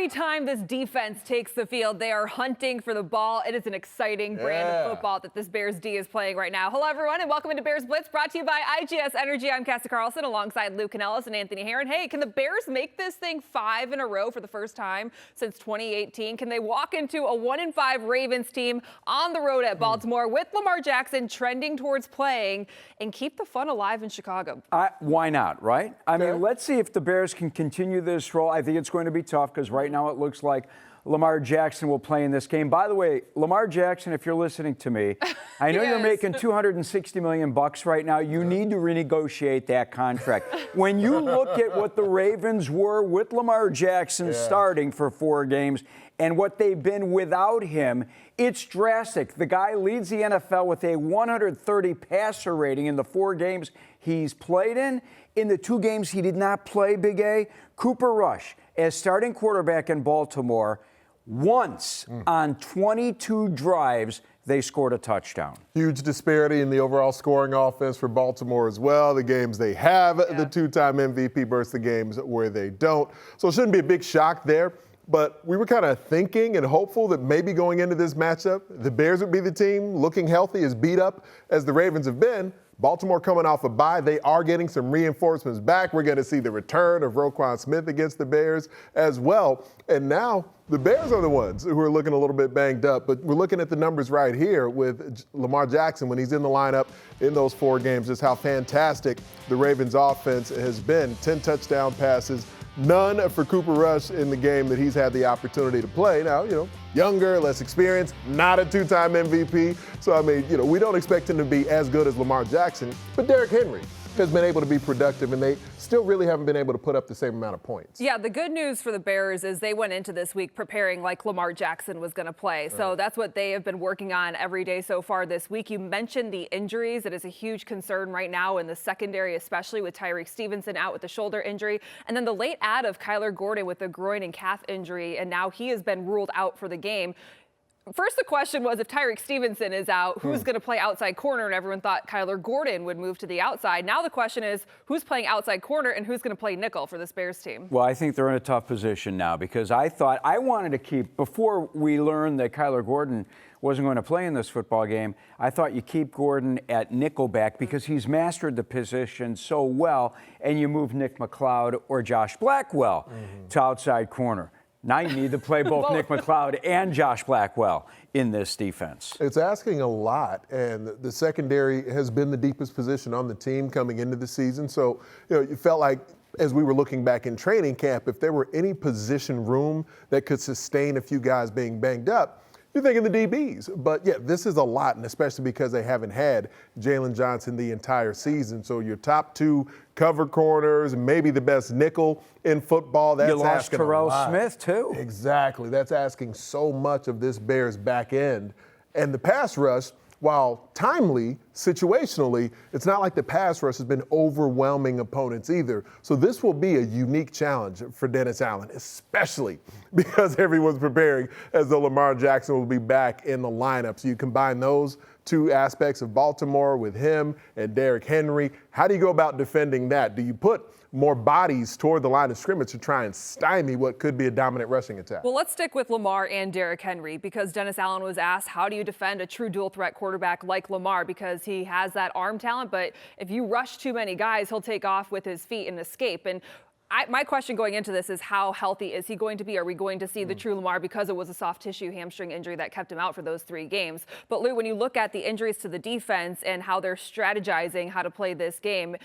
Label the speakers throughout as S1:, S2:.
S1: Every time this defense takes the field, they are hunting for the ball. It is an exciting brand of football that this Bears D is playing right now. Hello, everyone, and welcome into Bears Blitz, brought to you by IGS Energy. I'm Cassie Carlson, alongside Luke Canellis and Anthony Herron. Hey, can the Bears make this thing 5 in a row for the first time since 2018? Can they walk into a 1-5 Ravens team on the road at Baltimore with Lamar Jackson trending towards playing and keep the fun alive in Chicago?
S2: Why not, right? I mean, let's see if the Bears can continue this role. I think it's going to be tough because right now it looks like Lamar Jackson will play in this game. By the way, Lamar Jackson, if you're listening to me, I know you're making $260 million right now. You need to renegotiate that contract. When you look at what the Ravens were with Lamar Jackson starting for 4 games and what they've been without him, it's drastic. The guy leads the NFL with a 130 passer rating in the 4 games he's played in. In the 2 games he did not play, Big A, Cooper Rush, as starting quarterback in Baltimore, once on 22 drives, they scored a touchdown.
S3: Huge disparity in the overall scoring offense for Baltimore as well. The games they have the 2-time MVP versus the games where they don't. So it shouldn't be a big shock there. But we were kind of thinking and hopeful that maybe going into this matchup, the Bears would be the team looking healthy, as beat up as the Ravens have been. Baltimore coming off a bye. They are getting some reinforcements back. We're going to see the return of Roquan Smith against the Bears as well. And now the Bears are the ones who are looking a little bit banged up. But we're looking at the numbers right here with Lamar Jackson when he's in the lineup in those 4 games, just how fantastic the Ravens offense has been. 10 touchdown passes. None for Cooper Rush in the game that he's had the opportunity to play. Now, younger, less experienced, not a 2-time MVP. So, I mean, we don't expect him to be as good as Lamar Jackson. But Derrick Henry has been able to be productive, and they still really haven't been able to put up the same amount of points.
S1: Yeah, the good news for the Bears is they went into this week preparing like Lamar Jackson was going to play. So that's what they have been working on every day so far this week. You mentioned the injuries. It is a huge concern right now in the secondary, especially with Tyreek Stevenson out with a shoulder injury. And then the late add of Kyler Gordon with a groin and calf injury, and now he has been ruled out for the game. First, the question was if Tyreek Stevenson is out, who's going to play outside corner? And everyone thought Kyler Gordon would move to the outside. Now the question is who's playing outside corner and who's going to play nickel for this Bears team?
S2: Well, I think they're in a tough position now because I wanted to keep, before we learned that Kyler Gordon wasn't going to play in this football game, I thought you keep Gordon at nickelback because he's mastered the position so well, and you move Nick McLeod or Josh Blackwell to outside corner. Now you need to play both Nick McLeod and Josh Blackwell in this defense.
S3: It's asking a lot, and the secondary has been the deepest position on the team coming into the season. So, you felt like as we were looking back in training camp, if there were any position room that could sustain a few guys being banged up, you're thinking the DBs. But, yeah, this is a lot, and especially because they haven't had Jalen Johnson the entire season. So your top 2 cover corners, maybe the best nickel in football. That's
S2: you lost Terrell Smith, too.
S3: Exactly. That's asking so much of this Bears back end. And the pass rush, while timely, situationally, it's not like the pass rush has been overwhelming opponents either. So this will be a unique challenge for Dennis Allen, especially because everyone's preparing as though Lamar Jackson will be back in the lineup. So you combine those 2 aspects of Baltimore with him and Derrick Henry. How do you go about defending that? Do you put more bodies toward the line of scrimmage to try and stymie what could be a dominant rushing attack?
S1: Well, let's stick with Lamar and Derrick Henry because Dennis Allen was asked, how do you defend a true dual threat quarterback like Lamar? Because he has that arm talent, but if you rush too many guys, he'll take off with his feet and escape. And my question going into this is how healthy is he going to be? Are we going to see the true Lamar because it was a soft tissue hamstring injury that kept him out for those 3 games? But Lou, when you look at the injuries to the defense and how they're strategizing how to play this game,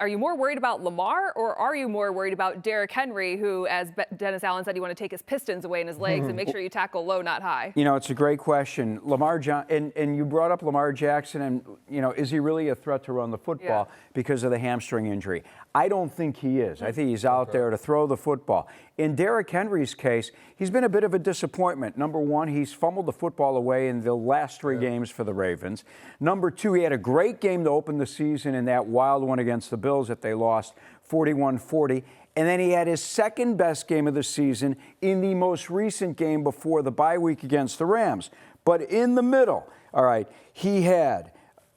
S1: are you more worried about Lamar or are you more worried about Derrick Henry, who, as Dennis Allen said, you want to take his pistons away in his legs and make sure you tackle low, not high?
S2: It's a great question. And you brought up Lamar Jackson, and, is he really a threat to run the football because of the hamstring injury? I don't think he is. I think he's out there to throw the football. In Derrick Henry's case, he's been a bit of a disappointment. Number 1, he's fumbled the football away in the last 3 games for the Ravens. Number 2, he had a great game to open the season in that wild one against the Bills that they lost 41-40. And then he had his second best game of the season in the most recent game before the bye week against the Rams. But in the middle, all right, he had,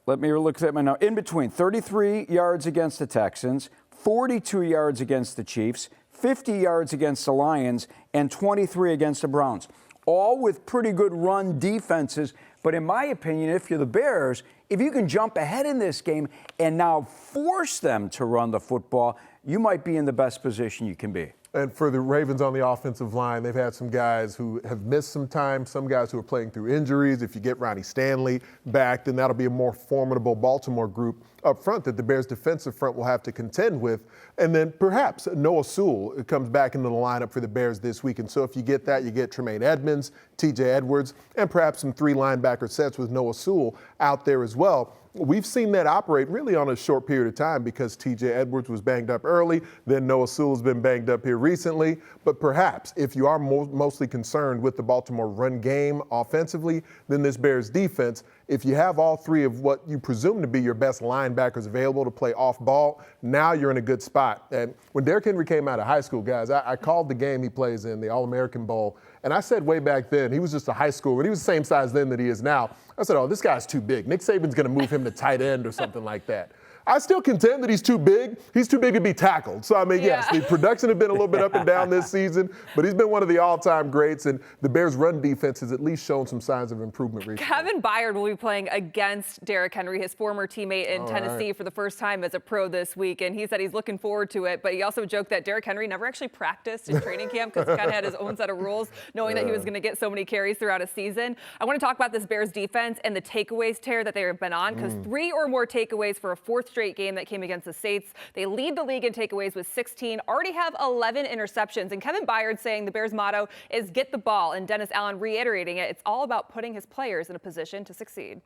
S2: let me look at my note, in between 33 yards against the Texans, 42 yards against the Chiefs, 50 yards against the Lions, and 23 against the Browns. All with pretty good run defenses. But in my opinion, if you're the Bears, if you can jump ahead in this game and now force them to run the football, you might be in the best position you can be.
S3: And for the Ravens on the offensive line, they've had some guys who have missed some time, some guys who are playing through injuries. If you get Ronnie Stanley back, then that'll be a more formidable Baltimore group up front that the Bears' defensive front will have to contend with. And then perhaps Noah Sewell comes back into the lineup for the Bears this week. And so if you get that, you get Tremaine Edmonds, TJ Edwards, and perhaps some 3 linebacker sets with Noah Sewell out there as well. We've seen that operate really on a short period of time because TJ Edwards was banged up early, then Noah Sewell's been banged up here recently. But perhaps if you are mostly concerned with the Baltimore run game offensively, then this Bears defense, if you have all 3 of what you presume to be your best linebackers available to play off ball, now you're in a good spot. And when Derrick Henry came out of high school, guys, I called the game he plays in, the All-American Bowl, and I said way back then, he was just a high schooler, and he was the same size then that he is now. I said, oh, this guy's too big. Nick Saban's going to move him to tight end or something like that. I still contend that he's too big. He's too big to be tackled. So, I mean, yes, the production has been a little bit up and down this season, but he's been one of the all-time greats, and the Bears' run defense has at least shown some signs of improvement recently.
S1: Kevin Byard will be playing against Derrick Henry, his former teammate in Tennessee, for the first time as a pro this week, and he said he's looking forward to it, but he also joked that Derrick Henry never actually practiced in training camp because he kind of had his own set of rules, knowing that he was going to get so many carries throughout a season. I want to talk about this Bears defense and the takeaways tear that they have been on, because 3 or more takeaways for a 4th straight game that came against the Saints. They lead the league in takeaways with 16, already have 11 interceptions. And Kevin Byard saying the Bears' motto is get the ball, and Dennis Allen reiterating it. It's all about putting his players in a position to succeed.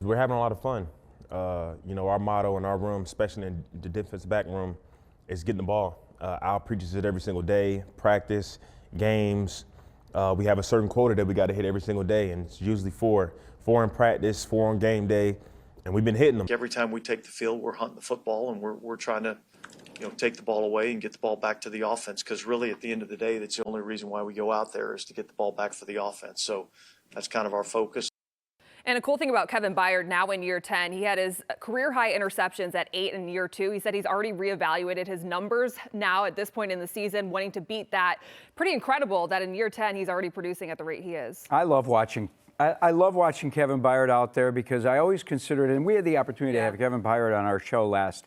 S4: We're having a lot of fun. You know, our motto in our room, especially in the defensive back room, is getting the ball. Al preaches it every single day, practice, games. We have a certain quota that we got to hit every single day, and it's usually 4 in practice, 4 on game day. And we've been hitting them.
S5: Every time we take the field, we're hunting the football, and we're trying to, take the ball away and get the ball back to the offense. Because really, at the end of the day, that's the only reason why we go out there is to get the ball back for the offense. So that's kind of our focus.
S1: And a cool thing about Kevin Byard now in year 10, he had his career high interceptions at 8 in year 2. He said he's already reevaluated his numbers now at this point in the season, wanting to beat that. Pretty incredible that in year 10, he's already producing at the rate he is.
S2: I love watching Kevin Byard out there because I always considered, and we had the opportunity to have Kevin Byard on our show last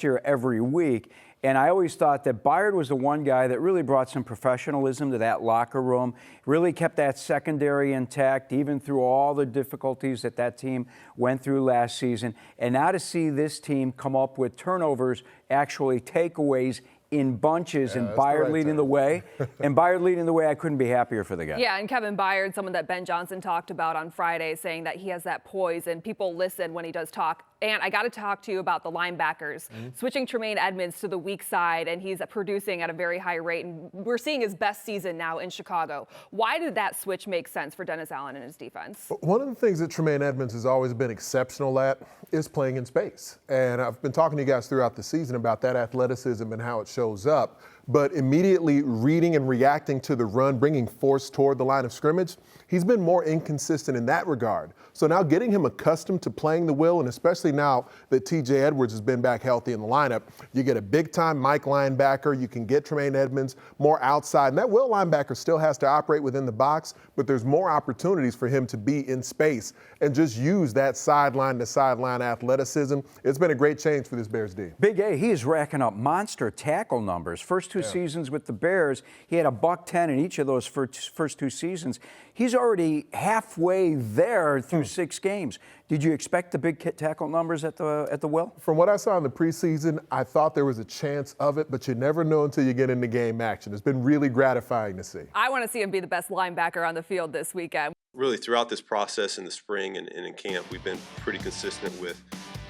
S2: year every week, and I always thought that Byard was the one guy that really brought some professionalism to that locker room, really kept that secondary intact, even through all the difficulties that team went through last season. And now to see this team come up with turnovers, actually takeaways in bunches, and Byard leading the way. And Byard leading the way, I couldn't be happier for the guy.
S1: Yeah, and Kevin Byard, someone that Ben Johnson talked about on Friday, saying that he has that poise and people listen when he does talk. And I got to talk to you about the linebackers, switching Tremaine Edmonds to the weak side, and he's producing at a very high rate. And we're seeing his best season now in Chicago. Why did that switch make sense for Dennis Allen and his defense?
S3: One of the things that Tremaine Edmonds has always been exceptional at is playing in space. And I've been talking to you guys throughout the season about that athleticism and how it shows up. But immediately reading and reacting to the run, bringing force toward the line of scrimmage, he's been more inconsistent in that regard. So now getting him accustomed to playing the will, and especially now that TJ Edwards has been back healthy in the lineup, you get a big-time Mike linebacker, you can get Tremaine Edmonds more outside. And that will linebacker still has to operate within the box, but there's more opportunities for him to be in space and just use that sideline-to-sideline athleticism. It's been a great change for this Bears D.
S2: Big A, he is racking up monster tackle numbers. First 2 seasons with the Bears, he had a $110 in each of those first 2 seasons. He's already halfway there through 6 games. Did you expect the big tackle numbers at the Will?
S3: From what I saw in the preseason, I thought there was a chance of it, but you never know until you get into game action. It's been really gratifying to see.
S1: I want to see him be the best linebacker on the field this weekend.
S6: Really, throughout this process in the spring and in camp, we've been pretty consistent with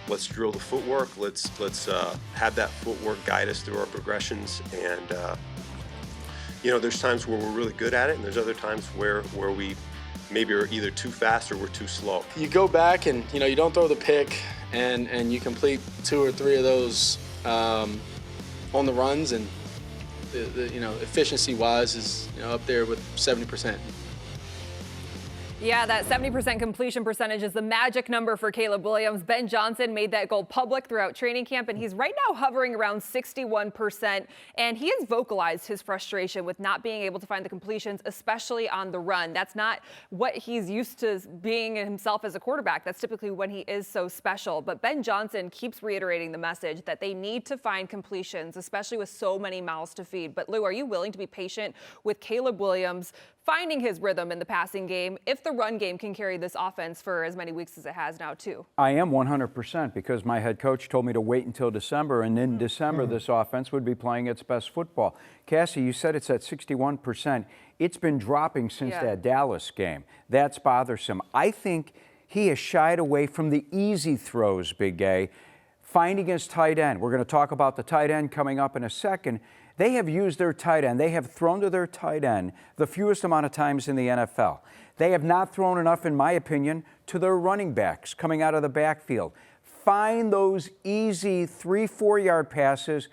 S6: let's drill the footwork. Let's have that footwork guide us through our progressions. And there's times where we're really good at it, and there's other times where we maybe are either too fast or we're too slow.
S7: You go back and you don't throw the pick, and you complete 2 or 3 of those on the runs, and the efficiency-wise is up there with 70%.
S1: Yeah, that 70% completion percentage is the magic number for Caleb Williams. Ben Johnson made that goal public throughout training camp, and he's right now hovering around 61%. And he has vocalized his frustration with not being able to find the completions, especially on the run. That's not what he's used to being himself as a quarterback. That's typically when he is so special. But Ben Johnson keeps reiterating the message that they need to find completions, especially with so many mouths to feed. But Lou, are you willing to be patient with Caleb Williams finding his rhythm in the passing game if the run game can carry this offense for as many weeks as it has now, too?
S2: I am 100% because my head coach told me to wait until December, and in December this offense would be playing its best football. Cassie, you said it's at 61%. It's been dropping since that Dallas game. That's bothersome. I think he has shied away from the easy throws, Big A, finding his tight end. We're going to talk about the tight end coming up in a second. They have used their tight end. They have thrown to their tight end the fewest amount of times in the NFL. They have not thrown enough, in my opinion, to their running backs coming out of the backfield. Find those easy 3-4 yard passes,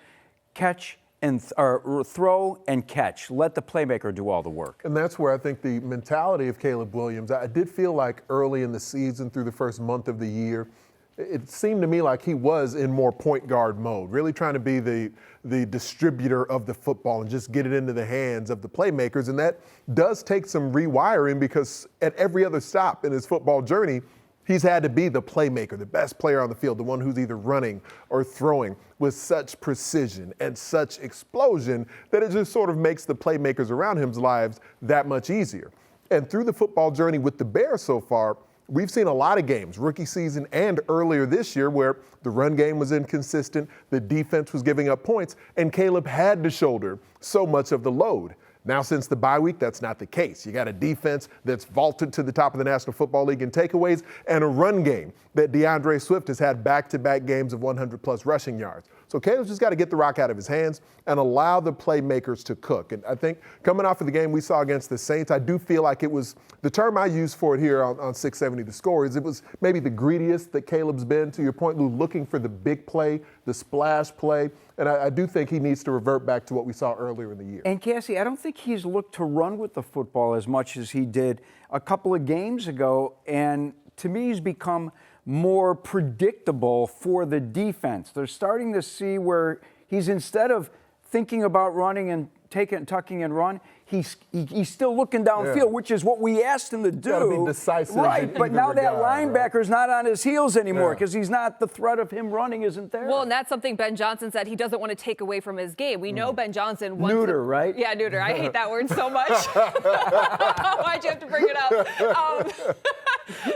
S2: catch and throw and catch. Let the playmaker do all the work.
S3: And that's where I think the mentality of Caleb Williams, I did feel like early in the season through the first month of the year, it seemed to me like he was in more point guard mode, really trying to be the distributor of the football and just get it into the hands of the playmakers. And that does take some rewiring because at every other stop in his football journey, he's had to be the playmaker, the best player on the field, the one who's either running or throwing with such precision and such explosion that it just sort of makes the playmakers around him's lives that much easier. And through the football journey with the Bears so far, we've seen a lot of games, rookie season and earlier this year, where the run game was inconsistent, the defense was giving up points, and Caleb had to shoulder so much of the load. Now, since the bye week, that's not the case. You got a defense that's vaulted to the top of the National Football League in takeaways and a run game that DeAndre Swift has had back-to-back games of 100-plus rushing yards. So Caleb's just got to get the rock out of his hands and allow the playmakers to cook. And I think coming off of the game we saw against the Saints, I do feel like it was, the term I used for it here on 670 The Score is it was maybe the greediest that Caleb's been, to your point, Lou, looking for the big play, the splash play. And I do think he needs to revert back to what we saw earlier in the year.
S2: And Cassie, I don't think he's looked to run with the football as much as he did a couple of games ago. And to me, he's become more predictable for the defense. They're starting to see where he's, instead of thinking about running and tucking and run, he's still looking downfield, which is what we asked him to do.
S3: Got to be decisive.
S2: Right, but now that linebacker's not on his heels anymore because
S3: Yeah.
S2: he's not, the threat of him running isn't there.
S1: Well, and that's something Ben Johnson said he doesn't want to take away from his game. We know Ben Johnson wants
S2: Neuter, right?
S1: Yeah, neuter. I hate that word so much. Why'd you have to bring it up?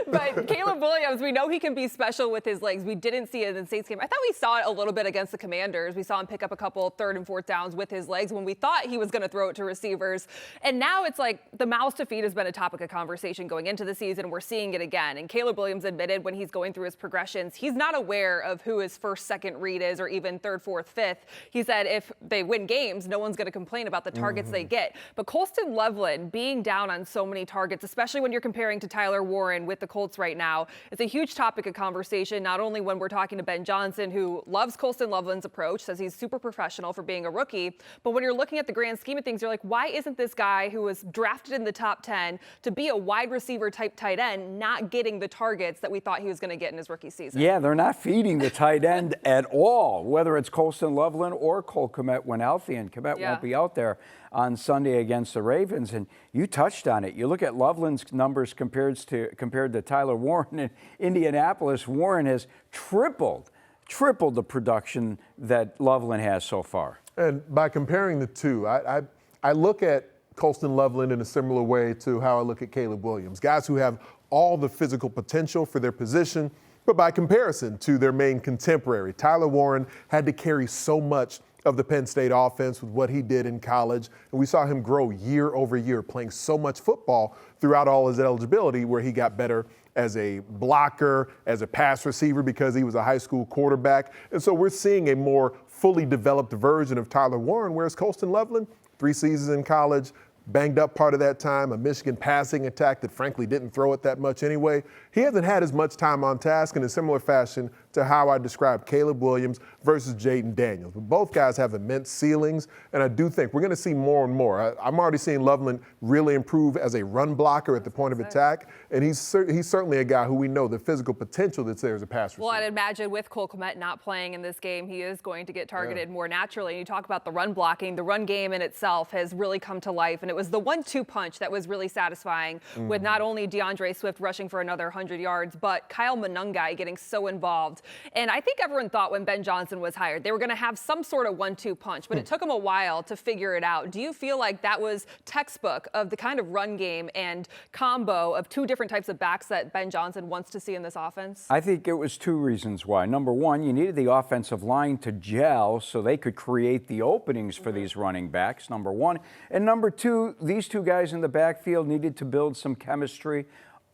S1: But Caleb Williams, we know he can be special with his legs. We didn't see it in the Saints game. I thought we saw it a little bit against the Commanders. We saw him pick up a couple 3rd and 4th downs with his legs when we thought he was going to throw it to receivers. And now it's like the mouths to feed has been a topic of conversation going into the season. We're seeing it again. And Caleb Williams admitted when he's going through his progressions, he's not aware of who his 1st, 2nd read is, or even 3rd, 4th, 5th. He said if they win games, no one's going to complain about the targets they get. But Colston Loveland being down on so many targets, especially when you're comparing to Tyler Warren with the Colts right now, is a huge topic of conversation, not only when we're talking to Ben Johnson, who loves Colston Loveland's approach, says he's super professional for being a rookie, but when you're looking at the grand scheme of things, you're like, why isn't this guy who was drafted in the top 10 to be a wide receiver type tight end not getting the targets that we thought he was going to get in his rookie season?
S2: Yeah, they're not feeding the tight end at all, whether it's Colston Loveland or Cole Kmet when healthy, and Kmet won't be out there on Sunday against the Ravens. And you touched on it. You look at Loveland's numbers compared to Tyler Warren in Indianapolis. Warren has tripled the production that Loveland has so far.
S3: And by comparing the two, I look at Colston Loveland in a similar way to how I look at Caleb Williams. Guys who have all the physical potential for their position, but by comparison to their main contemporary, Tyler Warren had to carry so much of the Penn State offense with what he did in college. And we saw him grow year over year, playing so much football throughout all his eligibility, where he got better as a blocker, as a pass receiver, because he was a high school quarterback. And so we're seeing a more fully developed version of Tyler Warren, whereas Colston Loveland, 3 seasons in college, banged up part of that time, a Michigan passing attack that frankly didn't throw it that much anyway. He hasn't had as much time on task. In a similar fashion, to how I described Caleb Williams versus Jaden Daniels. But both guys have immense ceilings, and I do think we're going to see more and more. I'm already seeing Loveland really improve as a run blocker at the point of attack, and he's certainly a guy who we know the physical potential that's there as a pass receiver.
S1: Well, I'd imagine with Cole Kmet not playing in this game, he is going to get targeted more naturally. And you talk about the run blocking, the run game in itself has really come to life, and it was the 1-2 punch that was really satisfying with not only DeAndre Swift rushing for another 100 yards, but Kyle Monangai getting so involved. And I think everyone thought when Ben Johnson was hired, they were going to have some sort of 1-2 punch, but it took them a while to figure it out. Do you feel like that was textbook of the kind of run game and combo of two different types of backs that Ben Johnson wants to see in this offense?
S2: I think it was two reasons why. Number one, you needed the offensive line to gel so they could create the openings for these running backs, number one. And number two, these two guys in the backfield needed to build some chemistry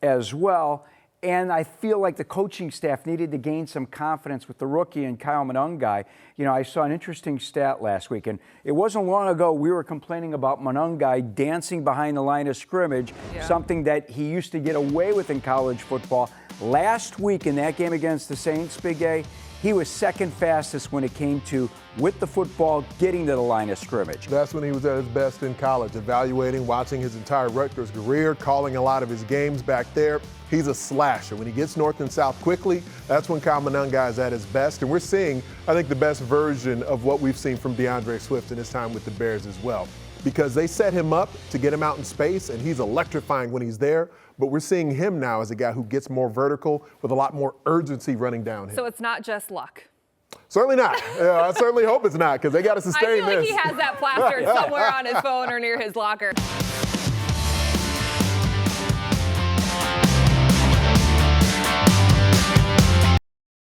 S2: as well. And I feel like the coaching staff needed to gain some confidence with the rookie and Kyle Monangai. You know, I saw an interesting stat last week, and it wasn't long ago we were complaining about Monangai dancing behind the line of scrimmage, something that he used to get away with in college football. Last week in that game against the Saints, Big A, he was second fastest when it came to, with the football, getting to the line of scrimmage.
S3: That's when he was at his best in college, evaluating, watching his entire Rutgers career, calling a lot of his games back there. He's a slasher. When he gets north and south quickly, that's when Kyle Monangai is at his best. And we're seeing, I think, the best version of what we've seen from DeAndre Swift in his time with the Bears as well. Because they set him up to get him out in space, and he's electrifying when he's there. But we're seeing him now as a guy who gets more vertical with a lot more urgency running downhill.
S1: So it's not just luck.
S3: Certainly not. I certainly hope it's not, because they got to sustain
S1: I feel like
S3: this.
S1: he has that plastered somewhere on his phone or near his locker.